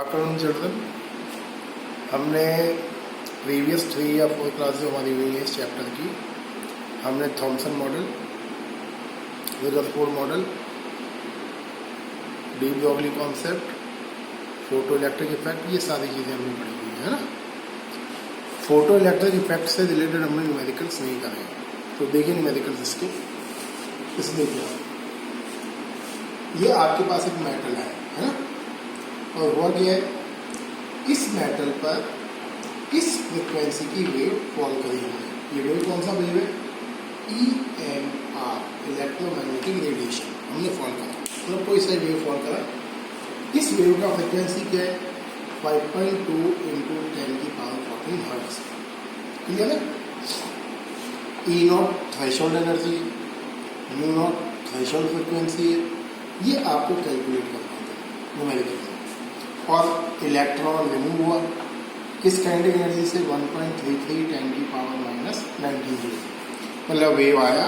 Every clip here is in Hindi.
आफ्टरनून चिल्ड्रन, हमने प्रीवियस 3 या 4 क्लास जो हमारी हुई है इस चैप्टर की, हमने Thompson model, Rutherford model, de Broglie concept, photo electric effect, ये सारी चीज़ें हमने पढ़ी हुई है ना। फोटो इलेक्ट्रिक इफेक्ट से रिलेटेड हमने न्यूमेरिकल्स नहीं करे, तो देखिए न्यूमेरिकल्स इसके देखिए ये आपके पास एक मेटल है ना, और हुआ क्या है, इस मेटल पर इस फ्रिक्वेंसी की वेव फॉल करी है। ये वेव कौन सा वेव है? EMR, इलेक्ट्रोमैग्नेटिक रेडिएशन, हमने फॉल करा, मतलब कोई सा वेव फॉल करा। इस वेव का फ्रिक्वेंसी क्या है? 5.2 इंटू 10⁻14 हर्ट्ज। क्लियर है? E0 threshold energy, U0 threshold frequency है, ये आपको कैलकुलेट करना है न्यूमेरिकल। और इलेक्ट्रॉन रिमूव हुआ किस काइनेटिक एनर्जी से? 1.33 10⁻19 जूल। मतलब वेव आया,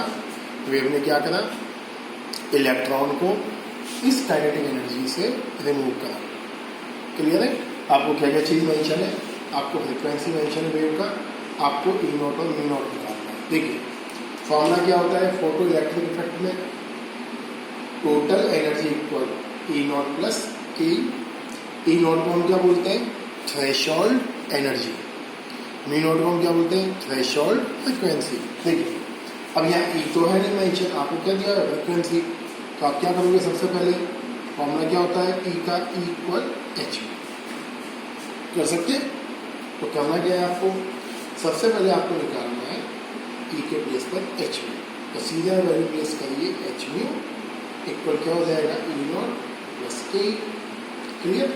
वेव ने क्या करा? इलेक्ट्रॉन को इस काइनेटिक एनर्जी से रिमूव करा। क्लियर है? आपको क्या क्या चीज़ मेंशन है, आपको फ्रिक्वेंसी मेंशन है वेव का, आपको E0 और μ0 निकालना है। देखिए फॉर्मूला क्या होता है फोटो इलेक्ट्रिक इफेक्ट में? Total energy equal E0 plus E। E0 को हम क्या बोलते हैं? Threshold energy. μ0 को हम क्या बोलते हैं? Threshold frequency. देखिए अब यहाँ E तो है नहीं मेंशन, आपको क्या दिया है? फ्रिक्वेंसी। तो आप क्या करोगे? सबसे पहले फॉर्मूला क्या होता है E का? E इक्वल h कर सकते हैं। तो करना क्या है आपको? सबसे पहले आपको निकालना है E के प्लेस पर h। तो सीधा वैल्यू प्लेस करिए h म्यू इक्वल क्या हो जाएगा? E0 plus k। क्लियर?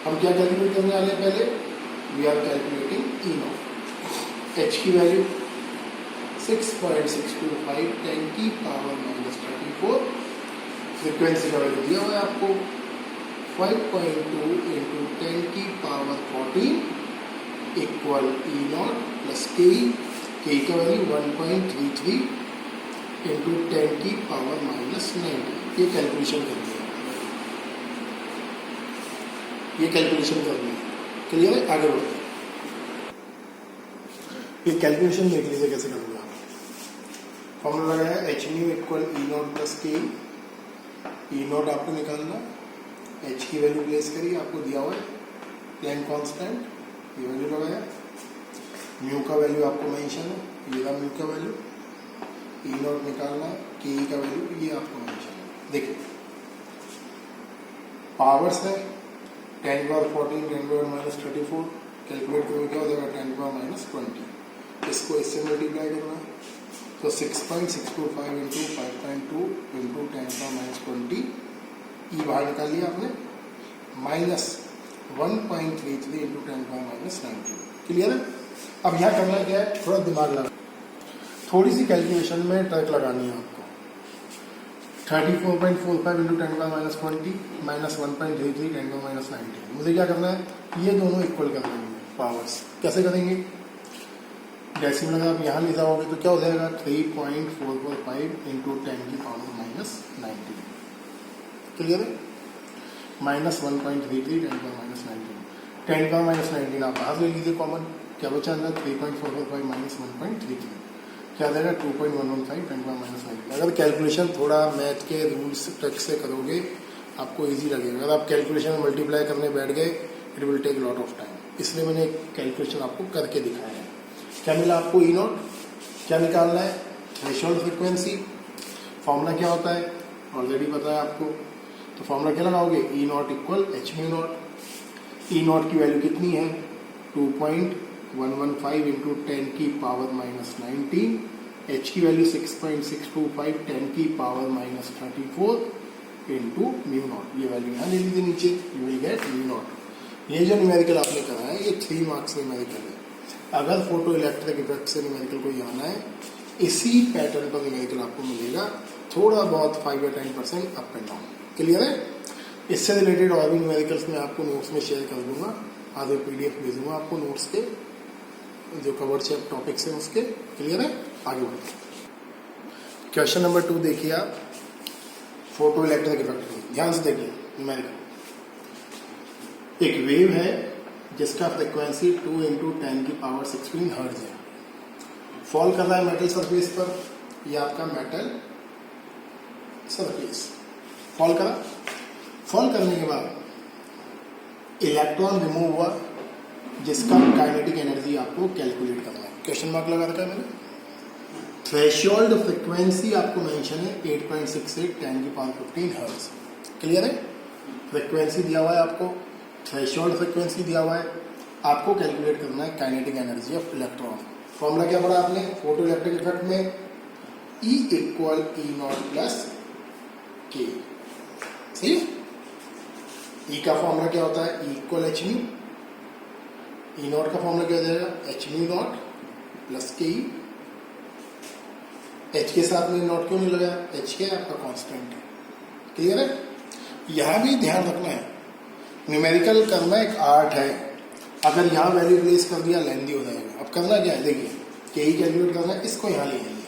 हम क्या कैलकुलेट करने वाले? पहले we are calculating E0। h की वैल्यू 6.625 10⁻34। फ्रिक्वेंसी का वैल्यू दिया हुआ है आपको 5.2 into 10⁻14 equal E0 plus k। k का वैल्यू 1.33 इंटू 10⁻19। ये कैलकुलेशन करनी है, ये कैलकुलेशन करनी है। क्लियर है? आगे बढ़ते हैं। ये कैलकुलेशन देख लीजिए कैसे करूँगा। फॉर्मूला लगाया h mu equal E0 plus k। E0 आपको निकालना, h की वैल्यू प्लेस करिए, आपको दिया हुआ है प्लैंक कांस्टेंट, ये वैल्यू लगाया। म्यू का वैल्यू आपको मेंशन है, ये रहा म्यू का वैल्यू। E0 निकालना, k का वैल्यू ये आपको मेंशन है। देखिए पावर्स है 10⁻14 10⁻−34, कैलकुलेट करोगे क्या हो जाएगा? 10⁻−20। इसको इससे मल्टीप्लाई करना है, तो 6.625 इंटू 5.2 इंटू 10⁻−20 ई बाहर निकाल लिया आपने, माइनस 1.33 इंटू 10⁻−19। क्लियर है? अब यहाँ करना क्या है? थोड़ा दिमाग लगा, थोड़ी सी कैलकुलेशन में ट्रैक लगानी है आपको। 34.45 इंटू 10⁻−20 माइनस 1.33 10⁻−19। मुझे क्या करना है? ये दोनों इक्वल कर देंगे पावर्स। कैसे करेंगे? डेसिमल अगर आप यहाँ ले जाओगे तो क्या हो जाएगा? 3.445 इंटू 10⁻−19। क्लियर है? माइनस 1.33 10⁻−19। 10⁻−19 आप बाहर ले लीजिए कॉमन, क्या बचा अंदर? 3.445 माइनस 1.33 क्या आ जाएगा? 2.115 10⁻−19। अगर कैलकुलेशन थोड़ा मैथ के रूल्स ट्रिक से करोगे आपको इजी लगेगा। अगर आप कैलकुलेशन में मल्टीप्लाई करने बैठ गए it will take lot of time, इसलिए मैंने कैलकुलेशन आपको करके दिखाया है। क्या मिला आपको? E0 क्या निकालना है? Threshold frequency. फॉर्मूला क्या होता है? ऑलरेडी पता है आपको, तो फॉर्मूला क्या लगाओगे? E0 equal h म्यू0। E0 की वैल्यू कितनी है? 2.115 इंटू 10⁻−19। h की वैल्यू 6.625 10⁻−34 इंटू μ0। ये वैल्यू यहाँ ले लीजिए नीचे, यू विल गेट μ0। ये जो न्यूमेरिकल आपने करा है ये 3 मार्क्स न्यूमेरिकल है। अगर फोटो इलेक्ट्रिक इफेक्ट से न्यूमेरिकल को आना है, इसी पैटर्न पर न्यूमेरिकल आपको मिलेगा, थोड़ा बहुत 5 या 10% अप एंड डाउन। क्लियर है? इससे रिलेटेड और भी न्यूमेरिकल्स मैं आपको नोट्स में शेयर कर दूंगा, आधे PDF भेजूंगा आपको नोट्स के, जो कवर्ड चैप टॉपिक्स हैं उसके। क्लियर है? आगे बढ़ते हैं। क्वेश्चन नंबर 2 देखिए आप, फोटो इलेक्ट्रिक इफेक्ट में ध्यान से देखिए न्यूमेरिकल। एक वेव है जिसका फ्रिक्वेंसी 2 इंटू 10⁻16 हर्ट्ज है, फॉल कर रहा है मेटल सरफेस पर, ये आपका मेटल सरफेस फॉल करा। फॉल करने के बाद इलेक्ट्रॉन रिमूव हुआ जिसका काइनेटिक एनर्जी आपको कैलकुलेट करना है। क्वेश्चन मार्क लगा रखा है मैंने। थ्रेशोल्ड फ्रिक्वेंसी आपको मेंशन है 8.68 10⁻15 हर्ट्ज। क्लियर है? फ्रिक्वेंसी दिया हुआ है आपको, थ्रेशोल्ड फ्रिक्वेंसी दिया हुआ है, आपको कैलकुलेट करना है kinetic energy of electron. Formula क्या पढ़ा आपने फोटो इलेक्ट्रिक इफेक्ट में? E equal E0 plus K। सही है? E का फॉर्मूला क्या होता है? E equal h mu. E0 का फॉर्मूला क्या हो जाएगा? h म्यू नॉट प्लस के। h के साथ में नॉट क्यों नहीं लगाया? h के आपका कांस्टेंट है। क्लियर है? यहां भी ध्यान रखना है, न्यूमेरिकल करना एक आर्ट है। अगर यहाँ वैल्यू प्लेस कर दिया लेंदी हो जाएगा। अब करना क्या है, देखिए के ही कैलकुलेट करना है, इसको यहाँ ले आइए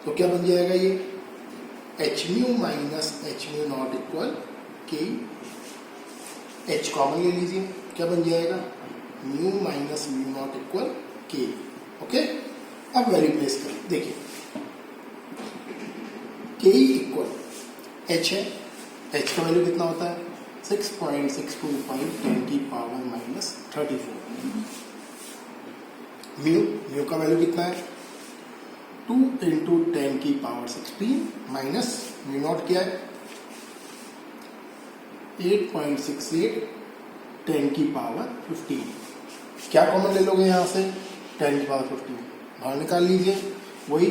तो क्या बन जाएगा ये H mu minus H mu naught equal के। एच कॉमन ले लीजिए, क्या बन जाएगा mu minus mu naught equal के। ओके, अब वैल्यू प्लेस करें। देखिए के इक्वल एच है, एच का वैल्यू कितना होता है 6.625 10⁻−34। म्यू का वैल्यू कितना है 2 इंटू 10⁻16 माइनस म्यू नॉट क्या है 8.68 10⁻15। क्या कॉमन ले लोगे यहाँ से 10⁻15 बाहर निकाल लीजिए, वही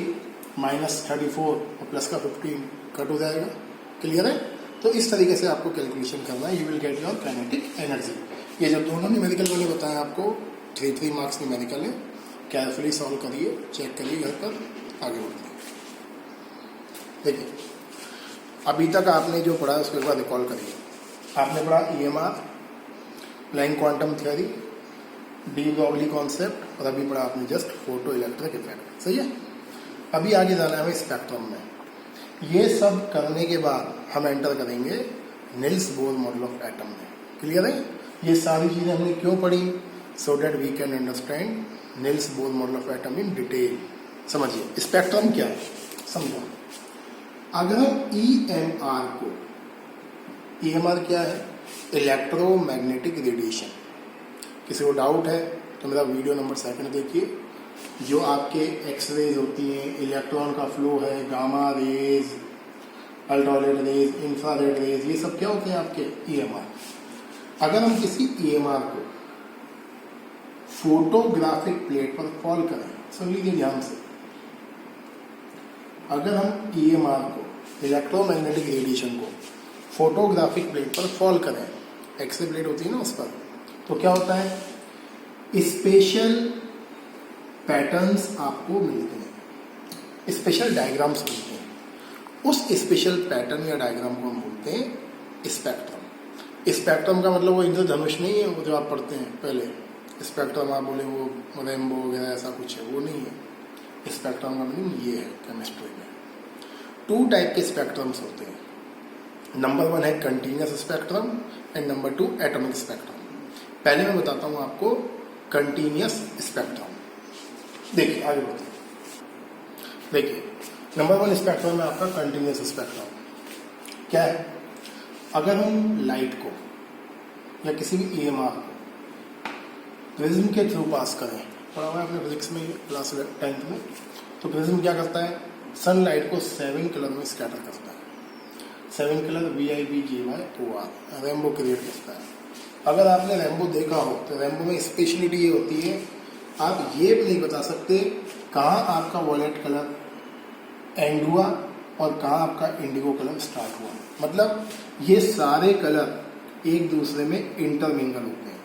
-34 और प्लस का 15 कट हो जाएगा। क्लियर है? तो इस तरीके से आपको कैलकुलेशन करना है। You will get your kinetic energy. ये जो दोनों न्यूमेरिकल मैंने बताया आपको 3 मार्क्स न्यूमेरिकल है, केयरफुली सॉल्व करिए, चेक करिए घर पर, आगे बढ़ते हैं। देखिए अभी तक आपने जो पढ़ा उसके बाद रिकॉल करिए। आपने पढ़ा EMR, Planck quantum theory, de Broglie concept, और अभी पढ़ा आपने जस्ट फोटो इलेक्ट्रिक इफेक्ट। सही है? अभी आगे जाना है हमें स्पेक्ट्रम में। ये सब करने के बाद हम एंटर करेंगे Niels Bohr model of atom में। क्लियर है? ये सारी चीजें हमने क्यों पढ़ी? So that we can understand Niels Bohr model of atom in detail. समझिए स्पेक्ट्रम क्या है, समझो। अगर हम EMR को, EMR क्या है? Electromagnetic radiation. किसी को डाउट है तो मेरा वीडियो नंबर 2 देखिए। जो आपके एक्सरेज होती हैं, इलेक्ट्रॉन का फ्लो है, gamma rays, ultraviolet rays, infrared rays, ये सब क्या होते हैं आपके EMR। अगर हम किसी EMR को फोटोग्राफिक प्लेट पर फॉल करें, सुन लीजिए ध्यान से, अगर हम EMR को, इलेक्ट्रोमैग्नेटिक रेडिएशन को फोटोग्राफिक प्लेट पर फॉल करें, एक्सरे प्लेट होती है ना उस पर, तो क्या होता है स्पेशल पैटर्न्स आपको मिलते हैं, स्पेशल डायग्राम्स मिलते हैं। उस स्पेशल पैटर्न या डायग्राम को हम बोलते हैं स्पेक्ट्रम। स्पेक्ट्रम का मतलब वो इंद्रधनुष नहीं है, वो जो आप पढ़ते हैं पहले स्पेक्ट्रम, आप बोले वो रेनबो वगैरह ऐसा कुछ है, वो नहीं है। स्पेक्ट्रम का मीनिंग ये है केमिस्ट्री में। 2 टाइप के स्पेक्ट्रम्स होते हैं। नंबर 1 है continuous spectrum and number 2 atomic spectrum. पहले मैं बताता हूँ आपको कंटिन्यूअस स्पेक्ट्रम। देखिए आगे बढ़ते हैं। देखिए नंबर 1 स्पेक्ट्रम है आपका कंटिन्यूअस स्पेक्ट्रम। क्या है? अगर हम लाइट को या किसी भी EMR को प्रिज्म के थ्रू पास करें, पढ़ा हुआ है आपने फिजिक्स में क्लास 10th में, तो प्रिज्म क्या करता है सनलाइट को 7 कलर में स्कैटर करता है। 7 कलर VIBGYOR, रेनबो क्रिएट करता है। अगर आपने रेनबो देखा हो तो रेनबो में स्पेशलिटी ये होती है, आप ये नहीं बता सकते कहाँ आपका वॉलेट कलर एंड हुआ और कहाँ आपका इंडिगो कलर स्टार्ट हुआ। मतलब ये सारे कलर एक दूसरे में इंटरमिंगल होते हैं।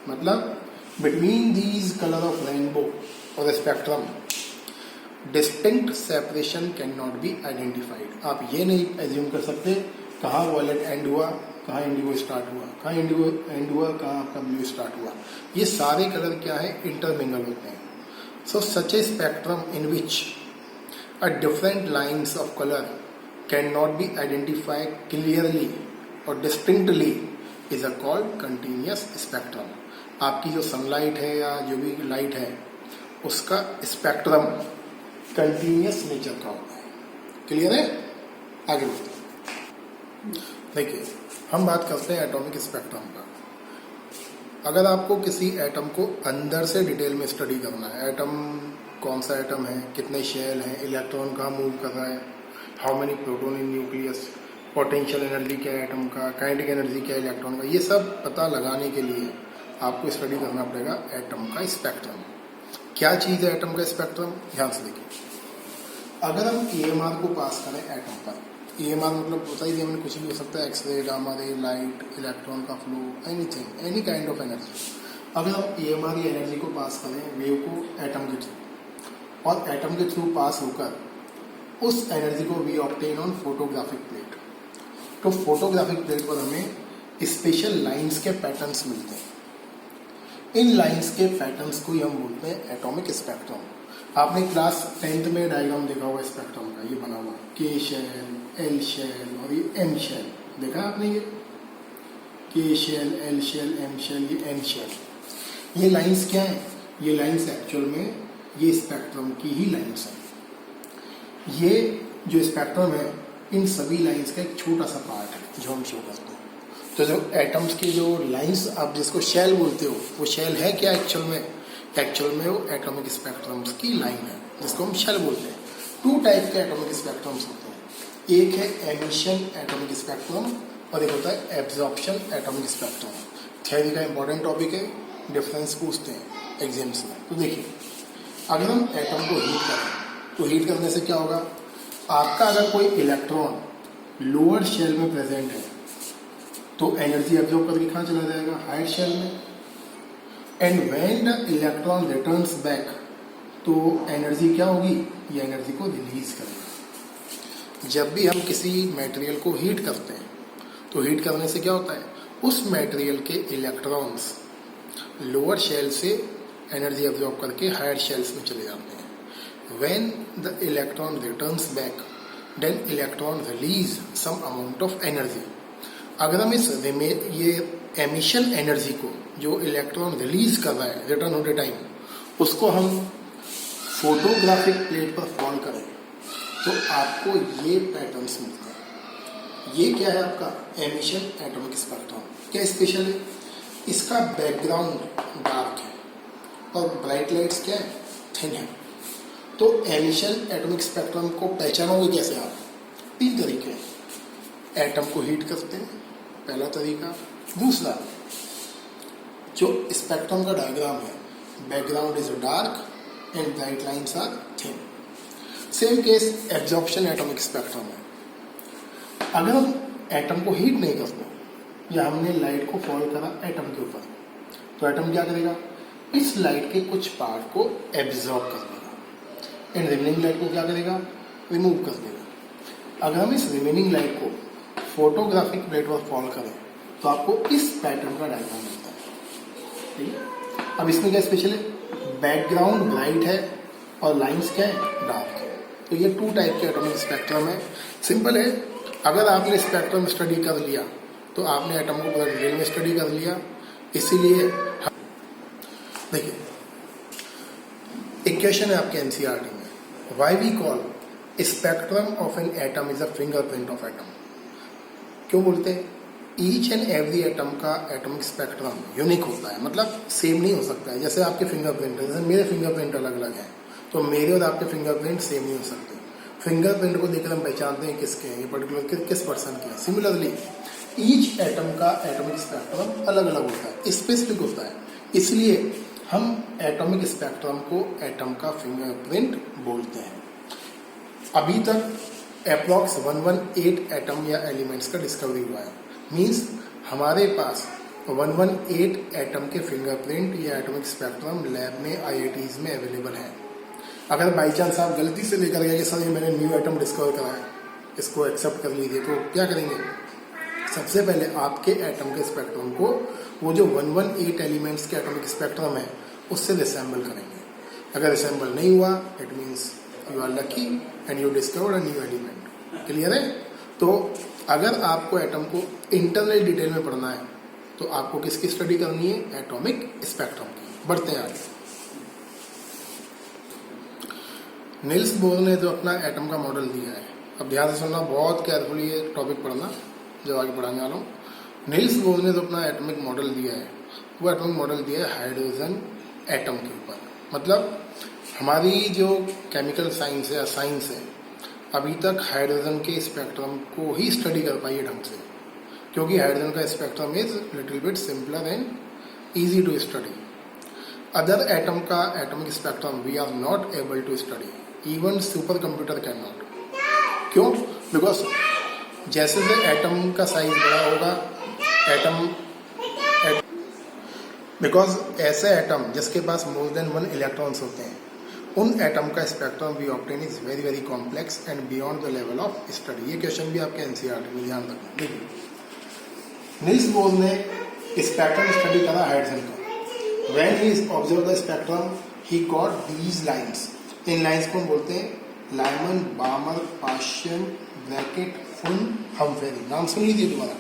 मतलब between these colour of rainbow और spectrum distinct separation can not be identified. आप ये नहीं एज्यूम कर सकते कहाँ वॉलेट एंड हुआ, कहाँ इंडिगो स्टार्ट हुआ, कहाँ इंडिगो एंड हुआ, कहाँ आपका ब्लू स्टार्ट हुआ। ये सारे कलर क्या है इंटरमिंगल होते हैं। So such a spectrum in which a different lines of colour can not be identified clearly और distinctly is a called continuous spectrum. आपकी जो सनलाइट है या जो भी लाइट है उसका स्पेक्ट्रम कंटिन्यूस नेचर का होता है। क्लियर है? आगे बढ़ते हैं। देखिए, हम बात करते हैं एटॉमिक स्पेक्ट्रम का। अगर आपको किसी एटम को अंदर से डिटेल में स्टडी करना है, एटम कौन सा एटम है, कितने शेल हैं, इलेक्ट्रॉन कहाँ मूव कर रहा है, how many proton in nucleus, potential energy क्या है एटम का, काइनेटिक एनर्जी क्या है इलेक्ट्रॉन का, ये सब पता लगाने के लिए आपको स्टडी करना पड़ेगा एटम का स्पेक्ट्रम। क्या चीज़ है एटम का स्पेक्ट्रम? ध्यान से देखिए। अगर हम EMR को पास करें एटम पर, EMR मतलब होता ही हमने कुछ भी हो सकता है, X ray, gamma ray, light, electron का flow, anything, any kind of energy. अगर हम EMR या एनर्जी को पास करें वेव को एटम के थ्रू, और एटम के थ्रू पास होकर उस एनर्जी को we obtain on photographic plate. तो फोटोग्राफिक प्लेट पर हमें स्पेशल लाइंस के पैटर्न्स मिलते हैं। इन लाइंस के पैटर्न्स को ही हम बोलते हैं एटॉमिक स्पेक्ट्रम। आपने क्लास 10th में डायग्राम देखा होगा स्पेक्ट्रम का, ये बना हुआ के शेल, एल शेल और ये एम शेल। देखा आपने ये K shell, L shell, M shell, ये एन शेल। ये लाइंस क्या है? ये लाइंस एक्चुअल में ये स्पेक्ट्रम की ही लाइंस है। ये जो स्पेक्ट्रम है इन सभी लाइंस का एक छोटा सा पार्ट है जो हम शो करते हैं। तो जो एटम्स की जो लाइंस आप जिसको शेल बोलते हो, वो शेल है क्या एक्चुअल में? एक्चुअल में वो एटॉमिक स्पेक्ट्रम्स की लाइन है जिसको हम शेल बोलते हैं। 2 टाइप के एटॉमिक स्पेक्ट्रम्स होते हैं। एक है एमिशन एटॉमिक स्पेक्ट्रम और एक होता है एब्जॉर्प्शन एटॉमिक स्पेक्ट्रम। थ्योरी का इंपॉर्टेंट टॉपिक है, डिफरेंस पूछते हैं एग्जाम्स में। तो देखिए, अगर हम एटम को हीट करें तो हीट करने से क्या होगा? आपका अगर कोई इलेक्ट्रॉन लोअर शेल में प्रेजेंट है तो एनर्जी एब्जॉर्ब करके कहाँ चला जाएगा? हायर शेल में। And when the electron returns back, तो एनर्जी क्या होगी? ये एनर्जी को रिलीज करेगा। जब भी हम किसी मटेरियल को हीट करते हैं तो हीट करने से क्या होता है? उस मटेरियल के इलेक्ट्रॉन्स लोअर शेल से एनर्जी एब्जॉर्ब करके हायर शेल्स में चले जाते हैं। When the electron returns back then electron release some amount of energy. अगर हम इस ये एमिशन एनर्जी को जो इलेक्ट्रॉन रिलीज कर रहा है रिटर्न होते टाइम, उसको हम फोटोग्राफिक प्लेट पर फॉल करें तो आपको ये पैटर्न्स मिलते हैं। ये क्या है आपका? Emission atomic spectrum. क्या स्पेशल है? इसका बैकग्राउंड डार्क है और ब्राइट लाइट्स क्या है? थिन है। तो एमिशन एटॉमिक स्पेक्ट्रम को पहचानोगे कैसे आप? 3 तरीके हैं। एटम को हीट करते हैं, पहला तरीका। दूसरा, जो स्पेक्ट्रम का डायग्राम है, background is dark and bright lines are thin. Same case absorption atomic spectrum है। अगर हम एटम को हीट नहीं करते या हमने लाइट को फॉल करा एटम के ऊपर, तो एटम क्या करेगा? इस लाइट के कुछ पार्ट को एब्जॉर्ब कर देगा एंड रिमेनिंग लाइट को क्या करेगा? रिमूव कर देगा। अगर हम इस रिमेनिंग लाइट को फोटोग्राफिक प्लेट पर फॉल करें तो आपको इस पैटर्न का डायग्राम मिलता है। ठीक है? अब इसमें क्या स्पेशल है? बैकग्राउंड ब्राइट है और लाइंस क्या है? डार्क है। तो ये 2 टाइप के एटॉमिक स्पेक्ट्रम है। सिंपल है। अगर आपने स्पेक्ट्रम स्टडी कर लिया तो आपने एटम को पूरा डिटेल में स्टडी कर लिया। इसीलिए देखिए, एक क्वेश्चन है आपके एनसीईआरटी में, why we call spectrum of an atom is a fingerprint of atom. क्यों बोलते हैं? ईच एंड एवरी एटम का एटॉमिक स्पेक्ट्रम यूनिक होता है, मतलब सेम नहीं हो सकता है। जैसे आपके फिंगरप्रिंट है, जैसे मेरे फिंगरप्रिंट अलग अलग हैं, तो मेरे और आपके फिंगरप्रिंट सेम नहीं हो सकते। फिंगरप्रिंट को देखकर हम पहचानते हैं किसके हैं, ये पर्टिकुलर किस पर्सन के हैं। सिमिलरली ईच एटम का एटॉमिक स्पेक्ट्रम अलग अलग होता है, स्पेसिफिक होता है। इसलिए हम एटॉमिक स्पेक्ट्रम को एटम का फिंगरप्रिंट बोलते हैं। अभी तक अप्रॉक्स 118 एटम या एलिमेंट्स का डिस्कवरी हुआ है। मीन्स हमारे पास 118 एटम के फिंगरप्रिंट या एटॉमिक स्पेक्ट्रम लैब में IITs में अवेलेबल है। अगर बाई चांस आप गलती से लेकर गए कि सर ये मैंने न्यू एटम डिस्कवर करा है, इसको एक्सेप्ट कर लीजिए, तो क्या करेंगे? सबसे पहले आपके एटम के स्पेक्ट्रम को वो जो 118 एलिमेंट्स के एटॉमिक स्पेक्ट्रम है उससे रिसेंबल करेंगे। अगर रिसेंबल नहीं हुआ, it means you are lucky and you discovered a new element. Clear है? तो अगर आपको एटम को इंटरनल डिटेल में पढ़ना है तो आपको किसकी स्टडी करनी है? एटॉमिक स्पेक्ट्रम की। बढ़ते हैं आगे। नील्स बोर ने जो अपना एटम का मॉडल दिया है, अब ध्यान से सुनना, बहुत केयरफुली ये टॉपिक पढ़ना जो आगे पढ़ाने वाला हूँ। नील्स बोर ने जो अपना एटॉमिक मॉडल दिया है, वो एटॉमिक मॉडल दिया है हाइड्रोजन एटम के ऊपर। मतलब हमारी जो केमिकल साइंस है या साइंस है, अभी तक हाइड्रोजन के स्पेक्ट्रम को ही स्टडी कर पाई है ढंग से, क्योंकि हाइड्रोजन का spectrum is little bit simpler and easy to study. Other atom का atomic spectrum we are not able to study, even super computer can not. क्यों? बिकॉज जैसे जैसे एटम का साइज बड़ा होगा, बिकॉज ऐसे एटम जिसके पास मोर देन 1 इलेक्ट्रॉन्स होते हैं, उन एटम का spectrum we obtain is very very complex and beyond the level of study. ये क्वेश्चन भी आपके एनसीईआरटी में ध्यान रखना। देखिए, नील्स बोर ने स्पेक्ट्रम स्टडी करा हाइड्रोजन का। When he observe the spectrum he got these lines. इन लाइन्स को हम बोलते हैं लाइमन, बामर, पाश्चन, ब्रैकेट, फुन, हमफेरी। नाम सुन लीजिए दोबारा,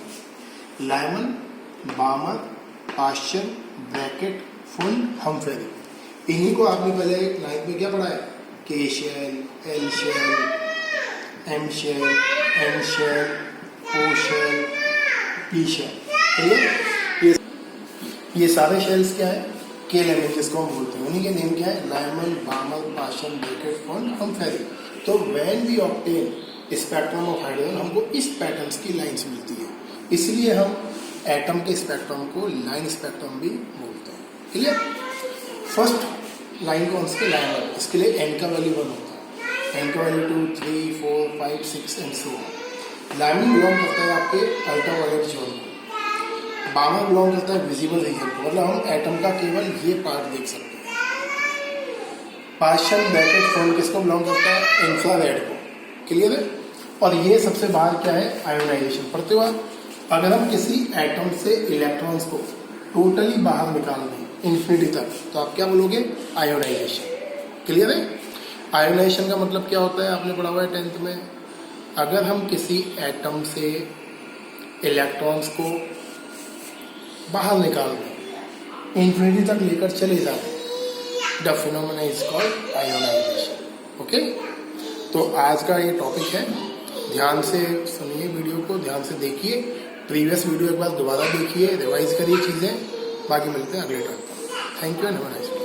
लाइमन, बामर, पाश्चन, ब्रैकेट, फुन, हमफेरी। इन्हीं को आपने पहले लाइन में क्या पढ़ा है? K shell, L shell, M shell, N shell, O shell, P shell. ये सारे शेल्स क्या है? के लेवल जिसको हम बोलते हैं, उन्हीं के नेम क्या है? Lyman, बामर, पाश्चन, bracket, Pfund, Humphreys. तो when we obtain spectrum of hydrogen, हमको इस पैटर्न्स की लाइंस मिलती है, इसलिए हम एटम के स्पेक्ट्रम को लाइन स्पेक्ट्रम भी बोलते हैं। क्लियर? फर्स्ट लाइन कौन सी? लाइमन। इसके लिए एन का वैल्यू 1 होता है, एन का value 2, 3, 4, 5, 6 and so on. Lyman belong करता है आपके अल्ट्रावायलेट जोन को, बामर बिलोंग करता है विजिबल रीजन को, मतलब हम एटम का केवल ये पार्ट देख सकते हैं। पाश्चन, ब्रैकेट, फुन किसको बिलोंग करता है? इंफ्रारेड को। क्लियर है? और ये सबसे बाहर क्या है? आयोनाइजेशन। पढ़ते हुआ अगर हम किसी एटम से इलेक्ट्रॉन्स को टोटली बाहर निकाल दें इन्फिनिटी तक, तो आप क्या बोलोगे? आयोनाइजेशन। क्लियर है? आयोनाइजेशन का मतलब क्या होता है? आपने पढ़ा हुआ है 10th में। अगर हम किसी एटम से इलेक्ट्रॉन्स को बाहर निकाल दें, इन्फिनिटी तक लेकर चले जाते, the phenomena is called ionisation. Okay, तो आज का ये टॉपिक है, ध्यान से सुनिए, वीडियो को ध्यान से देखिए, प्रीवियस वीडियो एक बार दोबारा देखिए, रिवाइज करिए चीज़ें, बाकी मिलते हैं अगले topic. Thank you and have a nice day.